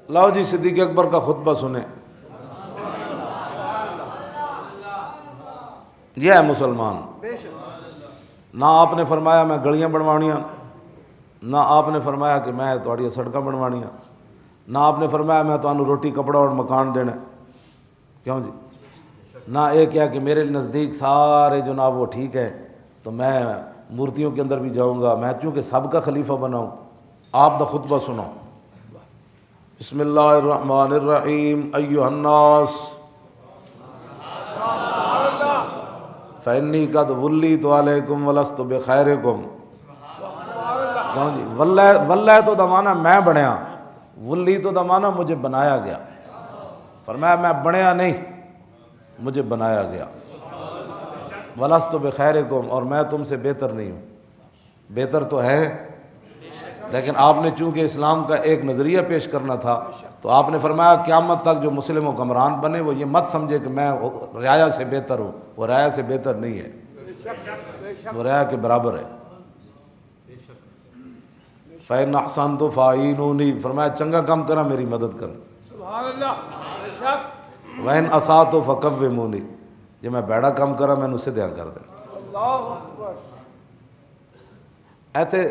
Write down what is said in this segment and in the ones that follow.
لاؤ جی صدیق اکبر کا خطبہ سنیں. یہ ہے مسلمان. نہ آپ نے فرمایا میں گلیاں بنوانیاں، نہ آپ نے فرمایا کہ میں تھوڑی سڑکاں بنوانیاں، نہ آپ نے فرمایا میں تمہیں روٹی کپڑا اور مکان دینا. کیوں جی؟ نہ ایک ہے کہ میرے نزدیک سارے جناب وہ ٹھیک ہے تو میں مورتیوں کے اندر بھی جاؤں گا، میں چونکہ سب کا خلیفہ بناؤں. آپ دا خطبہ سنو. بسم اللہ الرحمن الرحیم. ایھا الناس فإنی قد ولیت علیکم ولست بخیرکم. واللہ تو دمانا میں بنیا، ولی تو دمانا مجھے بنایا گیا. فرمایا میں بنیا نہیں، مجھے بنایا گیا. ولست بخیرکم، اور میں تم سے بہتر نہیں ہوں. بہتر تو ہے، لیکن آپ نے چونکہ اسلام کا ایک نظریہ پیش کرنا تھا تو آپ نے فرمایا قیامت تک جو مسلم و حکمران بنے وہ یہ مت سمجھے کہ میں رعایا سے بہتر ہوں. وہ رعایا سے بہتر نہیں ہے، وہ رعایا کے برابر ہے. فَإِنْ أَحْسَنْتُ فَأَعِينُونِي، فرمایا چنگا کام کرا میری مدد کر. وَإِنْ أَسَأْتُ فَقَوِّمُونِي، جب میں بیڑا کام کرا میں اسے دیا کر دیں. ایتے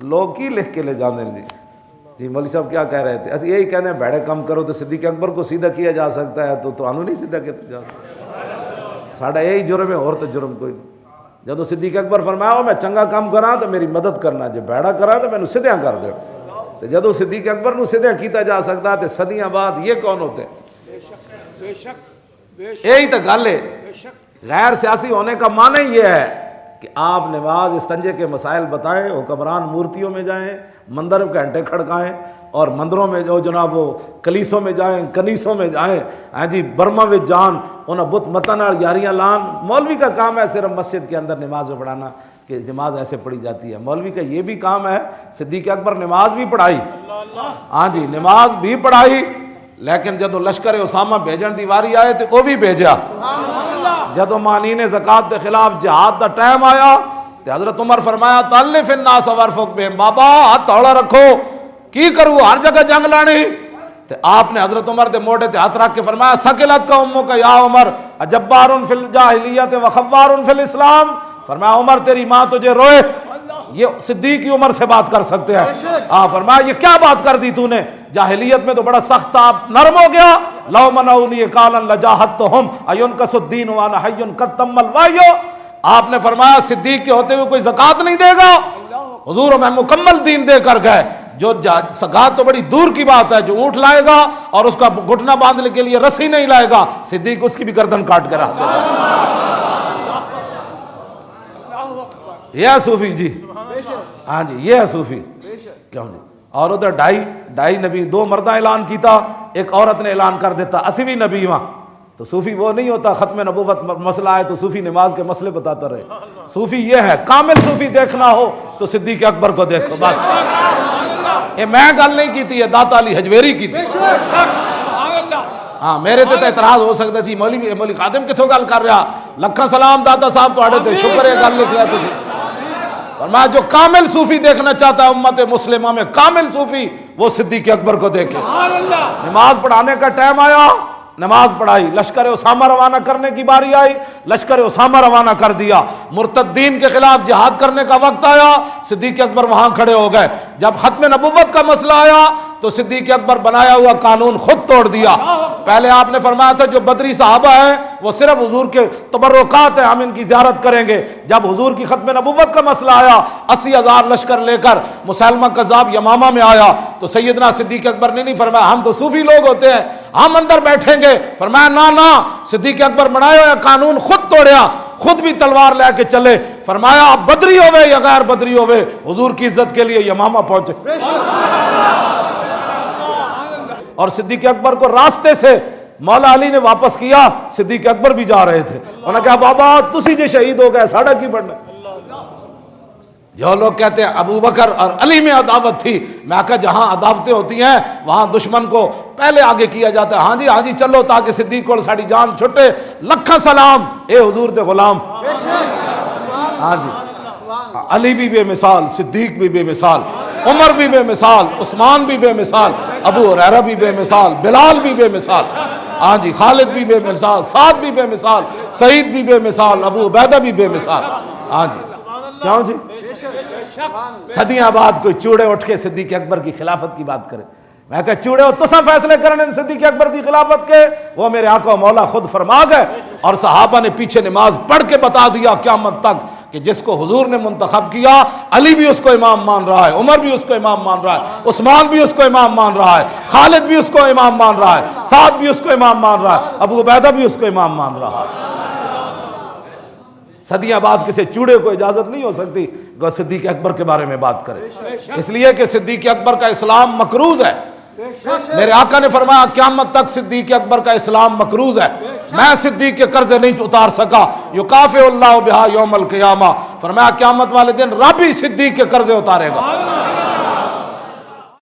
لوگ کی لکھ کے لے جانے جی مولوی صاحب کیا کہہ رہے تھے؟ اسی یہی کہنے ہیں بیڑے کام کرو تو صدیق اکبر کو سیدھا کیا جا سکتا ہے تو انہوں نہیں سیدھا کیا جا سکتا. ساڑھا یہی جرم ہے، اور تو جرم کوئی نہیں. جدو صدیق اکبر فرمایا میں چنگا کام کرا تو میری مدد کرنا، جب بیڑا کرا تو میں سیدھا کر دیں. تو جدو صدیق اکبر نو سیدھا کیتا جا سکتا تو صدیاں بعد یہ کون ہوتے؟ یہی تو گل ہے. غیر سیاسی ہونے کا معنی یہ ہے کہ آپ نماز استنجے کے مسائل بتائیں، حکمران مورتیوں میں جائیں، مندر گھنٹے کھڑکائیں، اور مندروں میں جو جناب وہ کلیسوں میں جائیں، کنیسوں میں جائیں، ہاں جی برما میں جان انہیں بت متن اور یاریاں لان. مولوی کا کام ہے صرف مسجد کے اندر نماز پڑھانا کہ نماز ایسے پڑھی جاتی ہے. مولوی کا یہ بھی کام ہے. صدیق اکبر نماز بھی پڑھائی، ہاں جی نماز بھی پڑھائی، لیکن جدو لشکر اسامہ بھیجن دی واری آئے تو وہ بھی بھیجا. جدو مانین زکوٰۃ کے خلاف جہاد دا ٹائم آیا تو حضرت عمر فرمایا تالف الناس ورفق بہم، بابا ہاتھ توڑا رکھو کی کرو ہر جگہ جنگ لانی. تو آپ نے حضرت عمر دے موڑے تے ہاتھ رکھ کے فرمایا ثقلت کا امو کا یا عمر اجبار فی الجاہلیت وخوار فی الاسلام. فرمایا عمر تیری ماں تجھے روئے. یہ صدیق کی عمر سے بات کر سکتے ہیں. فرمایا یہ کیا بات کر دی تو نے؟ جاہلیت میں تو بڑا سخت تھا، نرم ہو گیا. لو منعونی قالا لجاہدتہم اینقص الدین وانا حی قد تم الوحی. آپ نے فرمایا صدیق کے ہوتے ہوئے کوئی زکوٰۃ نہیں دے گا. حضور میں مکمل دین دے کر گئے. جو زکوٰۃ تو بڑی دور کی بات ہے، جو اونٹ لائے گا اور اس کا گھٹنا باندھنے کے لیے رسی نہیں لائے گا، صدیق اس کی بھی گردن کاٹ کر رکھ دے گا. یہ ہے صوفی جی، ہاں جی یہ ہے صوفی. کیوں جی؟ اور ادھر ڈھائی نبی، دو مردہ اعلان کیتا، ایک عورت نے اعلان کر دیتا 80 نبی وہاں. تو صوفی وہ نہیں ہوتا ختم نبوت مسئلہ ہے تو صوفی نماز کے مسئلے بتاتا رہے. صوفی یہ ہے، کامل صوفی دیکھنا ہو تو صدیق اکبر کو دیکھو بس. یہ میں گل نہیں کیتی ہے، داتا علی حجویری کی تھی. ہاں میرے تے اعتراض ہو سکتا سی مولوی خادم کتھوں گل کر رہا. لکھاں سلام داتا صاحب تواڈے تے، شکر ہے گل لکھ لیا تسی. فرمایا جو کامل صوفی دیکھنا چاہتا ہے امت مسلمہ میں کامل صوفی، وہ صدیق اکبر کو دیکھے. نماز پڑھانے کا ٹائم آیا، نماز پڑھائی. لشکر اسامہ روانہ کرنے کی باری آئی، لشکر اسامہ روانہ کر دیا. مرتدین کے خلاف جہاد کرنے کا وقت آیا، صدیق اکبر وہاں کھڑے ہو گئے. جب ختم نبوت کا مسئلہ آیا تو صدیق اکبر بنایا ہوا قانون خود توڑ دیا. پہلے آپ نے فرمایا تھا جو بدری صحابہ ہیں وہ صرف حضور کے تبرکات ہیں، ہم ان کی زیارت کریں گے. جب حضور کی ختم نبوت کا مسئلہ آیا، 80,000 لشکر لے کر مسیلمہ کذاب یمامہ میں آیا تو سیدنا صدیق اکبر نے نہیں فرمایا ہم تو صوفی لوگ ہوتے ہیں، ہم اندر بیٹھیں گے. فرمایا نا، صدیق اکبر بنایا ہوا قانون خود توڑیا، خود بھی تلوار لے کے چلے. فرمایا آپ بدری ہوئے یا غیر بدری ہوئے، حضور کی عزت کے لیے یمامہ پہنچے. اور صدیق اکبر کو راستے سے مولا علی نے واپس کیا. صدیق اکبر بھی جا رہے تھے. انہوں نے کہا بابا تسی جے شہید ہو گئے ساڑھا کی بڑھنا. جو لوگ کہتے ہیں ابو بکر اور علی میں عداوت تھی، میں کہا جہاں عداوتیں ہوتی ہیں وہاں دشمن کو پہلے آگے کیا جاتا ہے. ہاں جی چلو تاکہ صدیق کو ساڑی جان چھٹے. لکھا سلام اے حضور دے غلام. ہاں جی علی بھی بے مثال، صدیق بھی بے مثال. عمر بھی بے مثال، عثمان بھی بے مثال، ابو ہریرہ بھی بے مثال، بلال بھی بے مثال، ہاں جی، خالد بھی بے مثال، سعد بھی بے مثال، سعید بھی بے مثال، ابو عبیدہ بھی بے مثال، ہاں جی، کیوں جی؟ صدیاں بعد کوئی چوڑے اٹھ کے صدیق اکبر کی خلافت کی بات کرے، میں کہا چوڑے ہو تسا فیصلے کرنے صدیق اکبر کی خلافت کے، وہ میرے آقا و مولا خود فرما گئے، اور صحابہ نے پیچھے نماز پڑھ کے بتا دیا قیامت تک کہ جس کو حضور نے منتخب کیا، علی بھی اس کو امام مان رہا ہے، عمر بھی اس کو امام مان رہا ہے، عثمان بھی اس کو امام مان رہا ہے، خالد بھی اس کو امام مان رہا ہے، سعد بھی اس کو امام مان رہا ہے، ابو عبیدہ بھی اس کو امام مان رہا ہے۔ صدیاں بعد کسی چوڑے کو اجازت نہیں ہو سکتی کہ صدیق اکبر کے بارے میں بات کرے، اس لیے کہ صدیق اکبر کا اسلام مکروز ہے۔ میرے آقا نے فرمایا قیامت تک صدیق اکبر کا اسلام مکروز ہے، میں صدیق کے قرضے نہیں اتار سکا، یکافئ اللہ بہا یوم القیامہ، فرمایا قیامت والے دن رب ہی صدیق کے قرضے اتارے گا۔